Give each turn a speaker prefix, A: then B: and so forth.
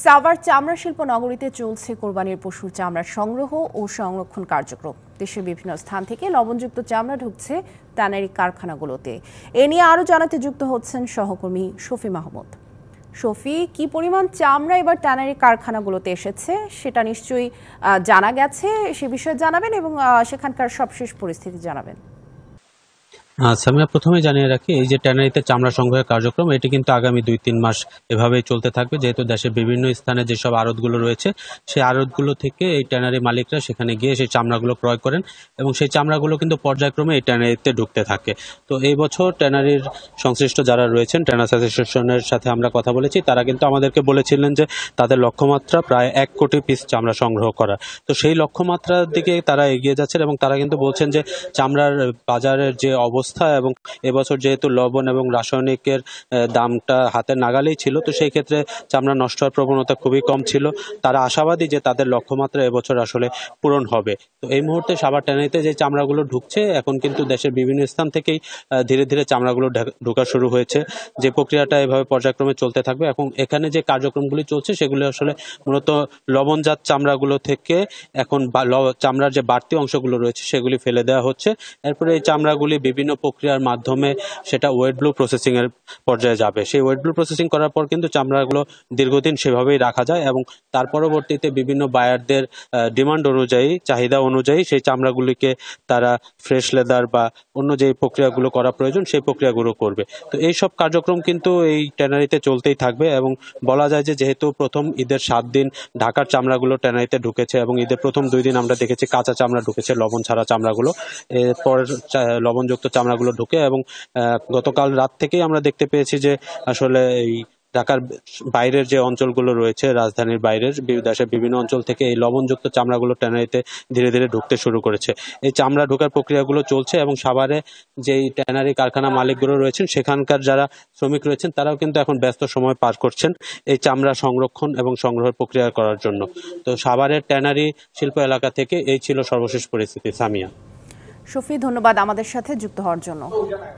A: সাভার চামড়া শিল্প নগরীতে চলছে কোরবানির পশুর চামড়ার সংগ্রহ ও সংরক্ষণ কার্যক্রম। দেশের বিভিন্ন স্থান থেকে লবণযুক্ত চামড়া ঢুকছে ট্যানারি কারখানাগুলোতে। এ নিয়ে আরও জানাতে যুক্ত হচ্ছেন সহকর্মী শফি মাহমুদ। শফি, কি পরিমাণ চামড়া এবার ট্যানারি কারখানাগুলোতে এসেছে সেটা নিশ্চয়ই জানা গেছে, সে বিষয়ে জানাবেন এবং সেখানকার সবশেষ পরিস্থিতি জানাবেন।
B: সামিয়া, প্রথমে জানিয়ে রাখি, এই যে ট্যানারিতে চামড়া সংগ্রহের কার্যক্রম, এটি কিন্তু আগামী 2-3 মাস এভাবেই চলতে থাকবে, যেহেতু দেশের বিভিন্ন স্থানে যেসব আড়তগুলো রয়েছে সেই আড়তগুলো থেকে এই ট্যানারি মালিকরা সেখানে গিয়ে সেই চামড়াগুলো ক্রয় করেন এবং সেই চামড়াগুলো কিন্তু পর্যায়ক্রমে এই ট্যানারিতে ঢুকতে থাকে। তো এই বছর ট্যানারির সংশ্লিষ্ট যারা রয়েছেন, ট্যানার্স অ্যাসোসিয়েশনের সাথে আমরা কথা বলেছি, তারা কিন্তু আমাদেরকে বলেছিলেন যে তাদের লক্ষ্যমাত্রা প্রায় 1 কোটি পিস চামড়া সংগ্রহ করা। তো সেই লক্ষ্যমাত্রার দিকে তারা এগিয়ে যাচ্ছেন এবং তারা কিন্তু বলছেন যে চামড়ার বাজারের যে অবস্থা এবং এবছর যেহেতু লবণ এবং রাসায়নিকের দামটা হাতের নাগালেই ছিল, তো সেই ক্ষেত্রে চামড়া নষ্ট হওয়ার প্রবণতা খুবই কম ছিল। তারা আশাবাদী যে তাদের লক্ষ্যমাত্রা এবছর আসলে পূরণ হবে। তো এই মুহূর্তে সাভার ট্যানারিতে যে চামড়াগুলো ঢুকছে, এখন কিন্তু দেশের বিভিন্ন স্থান থেকেই ধীরে ধীরে চামড়াগুলো ঢোকা শুরু হয়েছে। যে প্রক্রিয়াটা এভাবে পর্যায়ক্রমে চলতে থাকবে। এখন এখানে যে কার্যক্রমগুলি চলছে সেগুলো আসলে মূলত লবণজাত চামড়াগুলো থেকে এখন চামড়ার যে বাড়তি অংশগুলো রয়েছে সেগুলি ফেলে দেওয়া হচ্ছে। এরপরে এই চামড়াগুলি বিভিন্ন প্রক্রিয়ার মাধ্যমে সেটা ওয়েট ব্লু প্রসেসিং এর পর্যায়ে যাবে। সেই ওয়েট ব্লু প্রসেসিং করার পর কিন্তু চামড়াগুলো দীর্ঘদিন সেভাবেই রাখা যায় এবং তার পরবর্তীতে বিভিন্ন বায়ারদের ডিমান্ড অনুযায়ী, চাহিদা অনুযায়ী সেই চামড়াগুলিকে তারা ফ্রেশ লেদার বা অন্য যে প্রক্রিয়াগুলো করা প্রয়োজন সেই প্রক্রিয়াগুলো করবে। তো এই সব কার্যক্রম কিন্তু এই ট্যানারিতে চলতেই থাকবে এবং বলা যায় যে যেহেতু প্রথম ঈদের 7 দিন ঢাকার চামড়াগুলো ট্যানারিতে ঢুকেছে এবং ঈদের প্রথম 2 দিন আমরা দেখেছি কাঁচা চামড়া ঢুকেছে, লবণ ছাড়া চামড়াগুলো। এরপর লবণযুক্ত চামড়াগুলো ঢুকে এবং গতকাল রাত থেকেই আমরা দেখতে পেয়েছি যে আসলে এই ঢাকার বাইরের যে অঞ্চলগুলো রয়েছে, রাজধানীর বাইরের দেশের বিভিন্ন অঞ্চল থেকে এই লবণযুক্ত চামড়াগুলো ট্যানারিতে ধীরে ধীরে ঢুকতে শুরু করেছে। এই চামড়া ঢোকার প্রক্রিয়াগুলো চলছে এবং সাভারে যেই ট্যানারি কারখানা মালিকগুলো রয়েছেন সেখানকার যারা শ্রমিক রয়েছেন তারাও কিন্তু এখন ব্যস্ত সময় পার করছেন এই চামড়া সংরক্ষণ এবং সংগ্রহের প্রক্রিয়া করার জন্য। তো সাভারের ট্যানারি শিল্প এলাকা থেকে এই ছিল সর্বশেষ পরিস্থিতি। সামিয়া।
A: শফি, ধন্যবাদ আমাদের সাথে যুক্ত হওয়ার জন্য।